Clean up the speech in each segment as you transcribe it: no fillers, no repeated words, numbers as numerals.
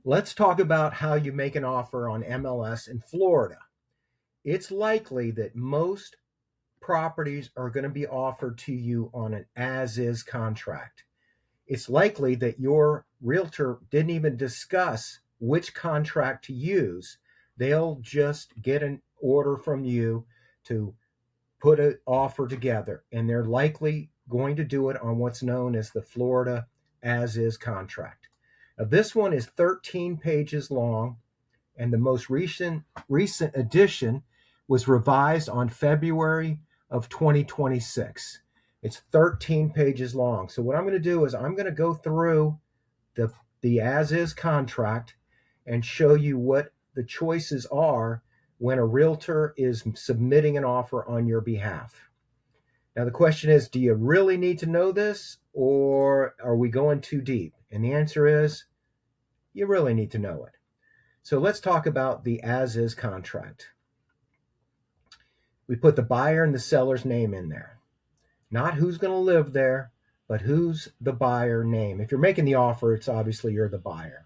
Let's talk about how you make an offer on MLS in Florida. It's likely that most properties are going to be offered to you on an as is contract. It's likely that your realtor didn't even discuss which contract to use. They'll just get an order from you to put an offer together, and they're likely going to do it on what's known as the Florida as is contract. Now, this one is 13 pages long, and the most recent edition was revised on February of 2026. It's 13 pages long. So what I'm going to do is I'm going to go through the as is contract and show you what the choices are when a realtor is submitting an offer on your behalf. Now the question is, do you really need to know this, or are we going too deep? And the answer is, you really need to know it. So let's talk about the as is contract. We put the buyer and the seller's name in there. Not who's going to live there, but who's the buyer name. If you're making the offer, it's obviously you're the buyer.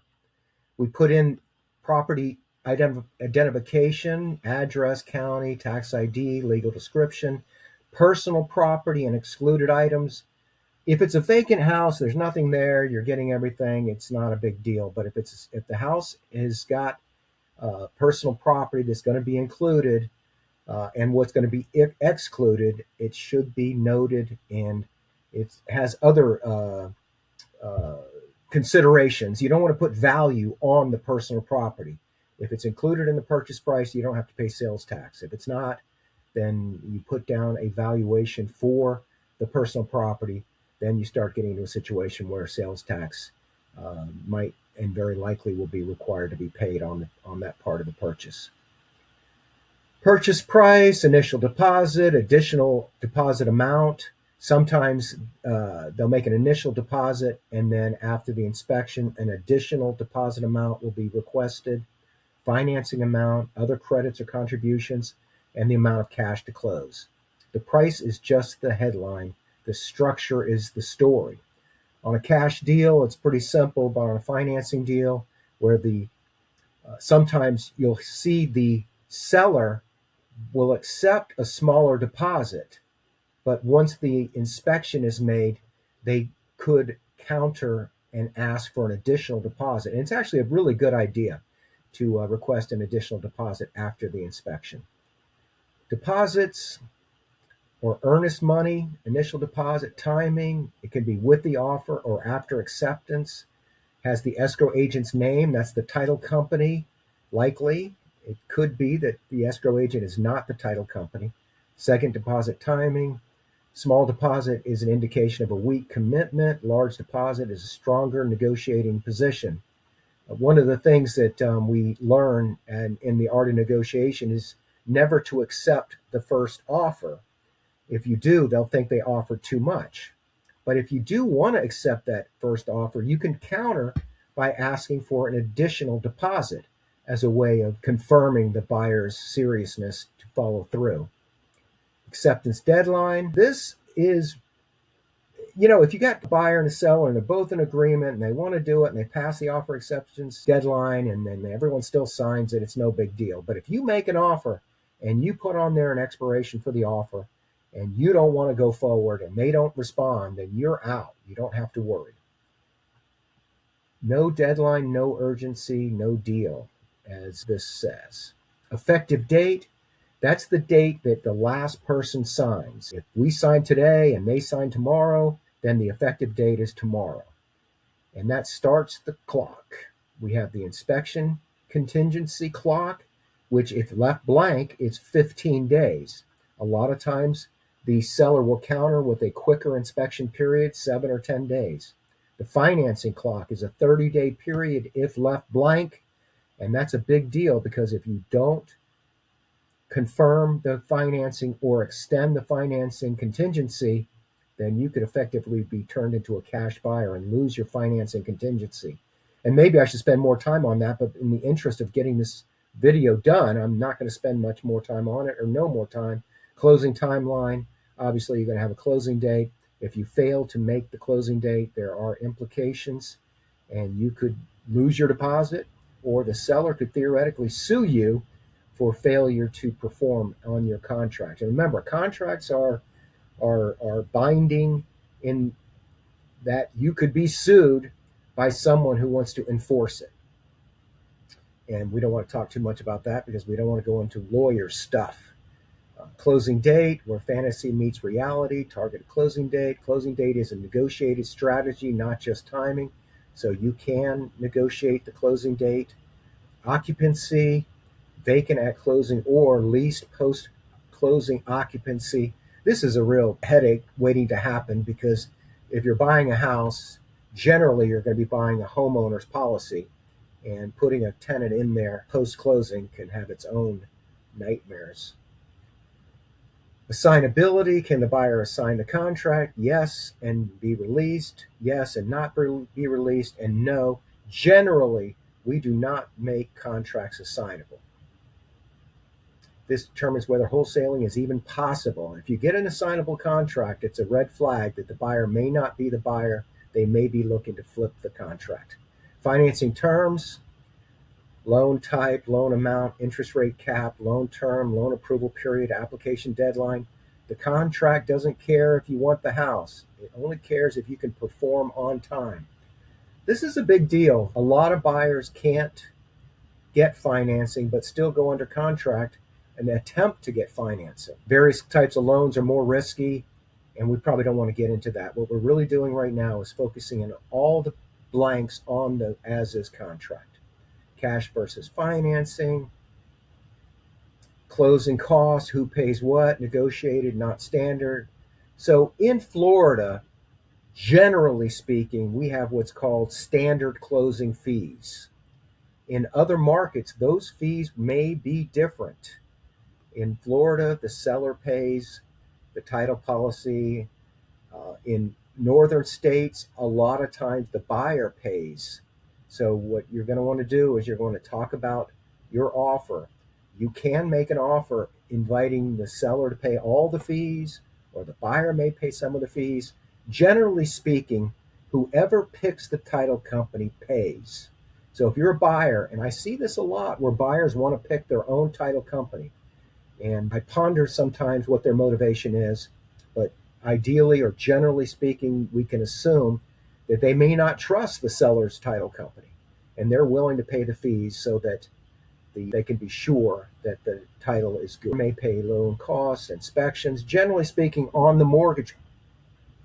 We put in property identification, address, county, tax ID, legal description, personal property, and excluded items. If it's a vacant house, there's nothing there, you're getting everything, it's not a big deal. But if the house has got personal property that's going to be included, and what's going to be excluded, it should be noted, and it has other considerations. You don't want to put value on the personal property. If it's included in the purchase price, you don't have to pay sales tax. If it's not, then you put down a valuation for the personal property. Then you start getting into a situation where sales tax might and very likely will be required to be paid on that part of the purchase. Purchase price, initial deposit, additional deposit amount. Sometimes they'll make an initial deposit, and then after the inspection, an additional deposit amount will be requested, financing amount, other credits or contributions, and the amount of cash to close. The price is just the headline. The structure is the story. On a cash deal, it's pretty simple, but on a financing deal, where sometimes you'll see the seller will accept a smaller deposit, but once the inspection is made, they could counter and ask for an additional deposit. And it's actually a really good idea to request an additional deposit after the inspection. Deposits or earnest money, initial deposit timing, it can be with the offer or after acceptance, has the escrow agent's name, that's the title company, likely. It could be that the escrow agent is not the title company. Second deposit timing. Small deposit is an indication of a weak commitment. Large deposit is a stronger negotiating position. One of the things that we learn in the art of negotiation is never to accept the first offer. If you do, they'll think they offered too much. But if you do want to accept that first offer, you can counter by asking for an additional deposit as a way of confirming the buyer's seriousness to follow through. Acceptance deadline. This is, if you got the buyer and the seller and they're both in agreement and they want to do it and they pass the offer acceptance deadline and then everyone still signs it, it's no big deal. But if you make an offer and you put on there an expiration for the offer and you don't want to go forward and they don't respond, then you're out. You don't have to worry. No deadline, no urgency, no deal, as this says. Effective date, that's the date that the last person signs. If we sign today and they sign tomorrow, then the effective date is tomorrow. And that starts the clock. We have the inspection contingency clock, which if left blank, it's 15 days. A lot of times the seller will counter with a quicker inspection period, 7 or 10 days. The financing clock is a 30-day period if left blank. And that's a big deal because if you don't confirm the financing or extend the financing contingency, then you could effectively be turned into a cash buyer and lose your financing contingency. And maybe I should spend more time on that, but in the interest of getting this video done, I'm not going to spend much more time on it or no more time. Closing timeline, obviously you're going to have a closing date. If you fail to make the closing date, there are implications, and you could lose your deposit, or the seller could theoretically sue you for failure to perform on your contract. And remember, contracts are binding in that you could be sued by someone who wants to enforce it. And we don't want to talk too much about that because we don't want to go into lawyer stuff. Closing date, where fantasy meets reality, targeted closing date. Closing date is a negotiated strategy, not just timing. So you can negotiate the closing date. Occupancy, vacant at closing or leased post closing occupancy. This is a real headache waiting to happen because if you're buying a house, generally you're going to be buying a homeowner's policy, and putting a tenant in there post closing can have its own nightmares. Assignability, can the buyer assign the contract? Yes, and be released. Yes, and not be released. And no, generally, we do not make contracts assignable. This determines whether wholesaling is even possible. If you get an assignable contract, it's a red flag that the buyer may not be the buyer. They may be looking to flip the contract. Financing terms, loan type, loan amount, interest rate cap, loan term, loan approval period, application deadline. The contract doesn't care if you want the house. It only cares if you can perform on time. This is a big deal. A lot of buyers can't get financing but still go under contract and attempt to get financing. Various types of loans are more risky, and we probably don't want to get into that. What we're really doing right now is focusing on all the blanks on the as-is contract. Cash versus financing, closing costs, who pays what, negotiated, not standard. So in Florida, generally speaking, we have what's called standard closing fees. In other markets, those fees may be different. In Florida, the seller pays the title policy. In northern states, a lot of times the buyer pays. So what you're going to want to do is you're going to talk about your offer. You can make an offer inviting the seller to pay all the fees, or the buyer may pay some of the fees. Generally speaking, whoever picks the title company pays. So if you're a buyer, and I see this a lot where buyers want to pick their own title company, and I ponder sometimes what their motivation is, but ideally or generally speaking, we can assume that they may not trust the seller's title company, and they're willing to pay the fees so that they can be sure that the title is good. They may pay loan costs, inspections, generally speaking, on the mortgage.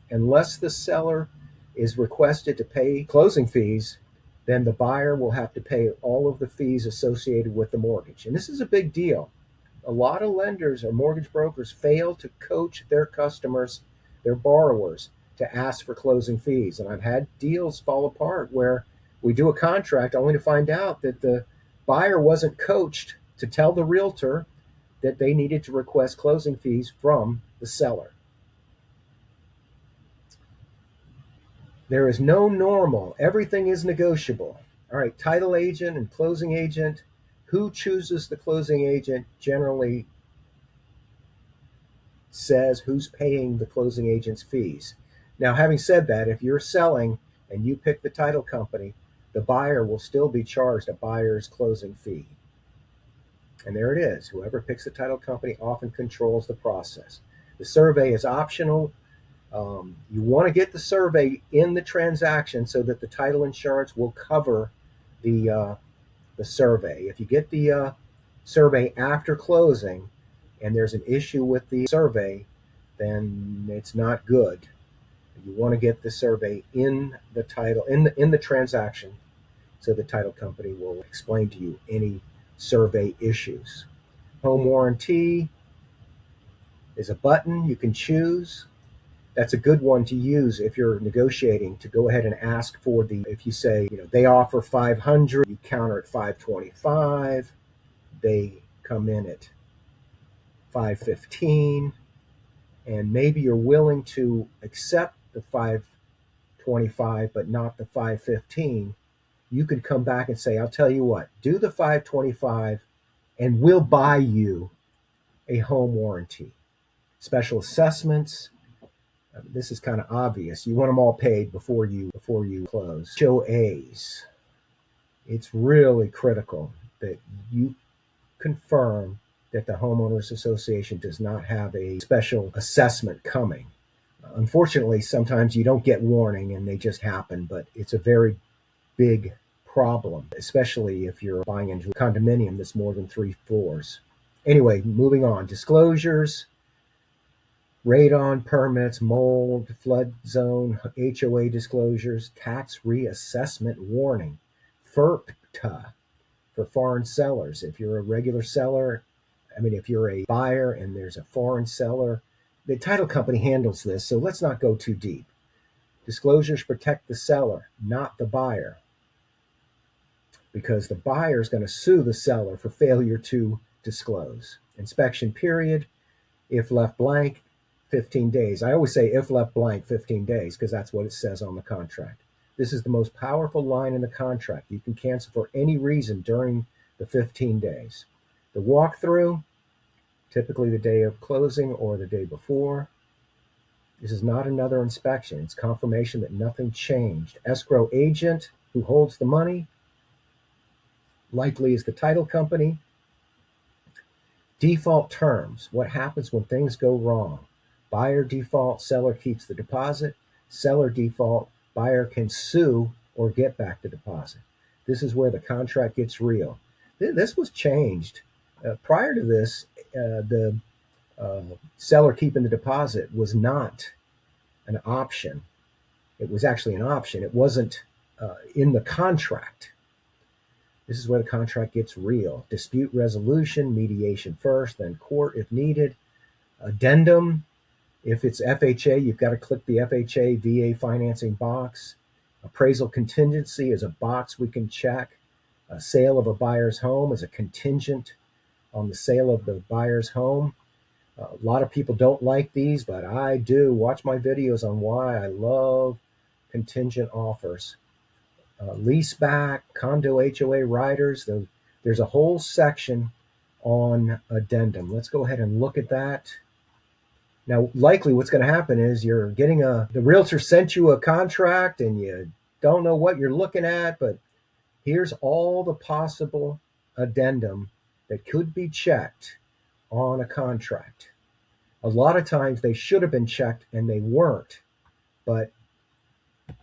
Unless the seller is requested to pay closing fees, then the buyer will have to pay all of the fees associated with the mortgage. And this is a big deal. A lot of lenders or mortgage brokers fail to coach their customers, their borrowers, to ask for closing fees. And I've had deals fall apart where we do a contract only to find out that the buyer wasn't coached to tell the realtor that they needed to request closing fees from the seller. There is no normal. Everything is negotiable. All right, title agent and closing agent. Who chooses the closing agent generally says who's paying the closing agent's fees. Now, having said that, if you're selling and you pick the title company, the buyer will still be charged a buyer's closing fee. And there it is. Whoever picks the title company often controls the process. The survey is optional. You want to get the survey in the transaction so that the title insurance will cover the survey. If you get the survey after closing and there's an issue with the survey, then it's not good. You want to get the survey in the title in the transaction so the title company will explain to you any survey issues. Home warranty is a button you can choose. That's a good one to use if you're negotiating, to go ahead and ask for if you say, they offer 500, you counter at 525, they come in at 515, and maybe you're willing to accept the 525 but not the 515. You could come back and say, I'll tell you what, do the 525 and we'll buy you a home warranty. Special assessments. This is kind of obvious. You want them all paid before you close. HOAs. It's really critical that you confirm that the homeowners association does not have a special assessment coming. Unfortunately, sometimes you don't get warning and they just happen, but it's a very big problem, especially if you're buying into a condominium that's more than 3 floors. Anyway, moving on. Disclosures, radon permits, mold, flood zone, HOA disclosures, tax reassessment warning, FERPTA for foreign sellers. If you're a regular seller, if you're a buyer and there's a foreign seller, the title company handles this, so let's not go too deep. Disclosures protect the seller, not the buyer, because the buyer is going to sue the seller for failure to disclose. Inspection period, if left blank, 15 days. I always say if left blank, 15 days, because that's what it says on the contract. This is the most powerful line in the contract. You can cancel for any reason during the 15 days. The walkthrough, typically the day of closing or the day before. This is not another inspection. It's confirmation that nothing changed. Escrow agent who holds the money, likely is the title company. Default terms. What happens when things go wrong? Buyer default, seller keeps the deposit. Seller default, buyer can sue or get back the deposit. This is where the contract gets real. This was changed. Prior to this, the seller keeping the deposit was not an option. It was actually an option. It wasn't in the contract. This is where the contract gets real. Dispute resolution, mediation first, then court if needed. Addendum, if it's FHA, you've got to click the FHA VA financing box. Appraisal contingency is a box we can check. A sale of a buyer's home is a contingent on the sale of the buyer's home. A lot of people don't like these, but I do. Watch my videos on why I love contingent offers. Lease back, condo HOA riders. There's a whole section on addendum. Let's go ahead and look at that. Now, likely what's going to happen is you're getting the realtor sent you a contract and you don't know what you're looking at, but here's all the possible addendum that could be checked on a contract. A lot of times they should have been checked and they weren't, but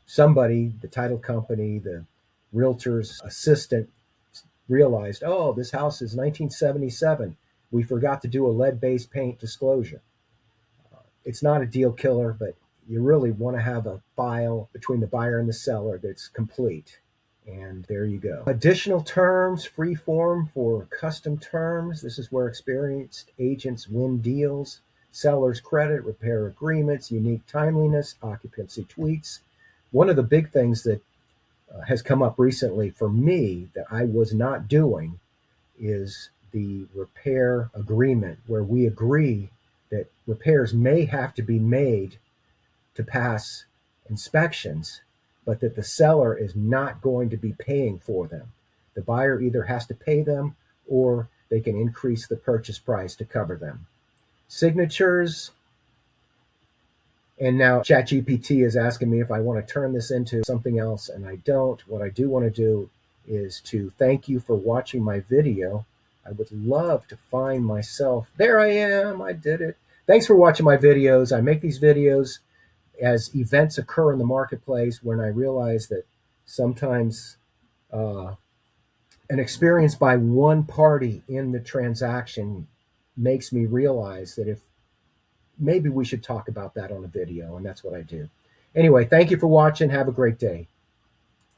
somebody, the title company, the realtor's assistant, realized, oh, this house is 1977. We forgot to do a lead-based paint disclosure. It's not a deal killer, but you really want to have a file between the buyer and the seller that's complete. And there you go. Additional terms, free form for custom terms. This is where experienced agents win deals. Seller's credit, repair agreements, unique timeliness, occupancy tweets. One of the big things that has come up recently for me that I was not doing is the repair agreement, where we agree that repairs may have to be made to pass inspections, but that the seller is not going to be paying for them. The buyer either has to pay them or they can increase the purchase price to cover them. Signatures. And now ChatGPT is asking me if I want to turn this into something else, and I don't. What I do want to do is to thank you for watching my video. I would love to find myself. There I am. I did it. Thanks for watching my videos. I make these videos as events occur in the marketplace when I realize that sometimes an experience by one party in the transaction makes me realize that if maybe we should talk about that on a video, and that's what I do. Anyway, thank you for watching. Have a great day.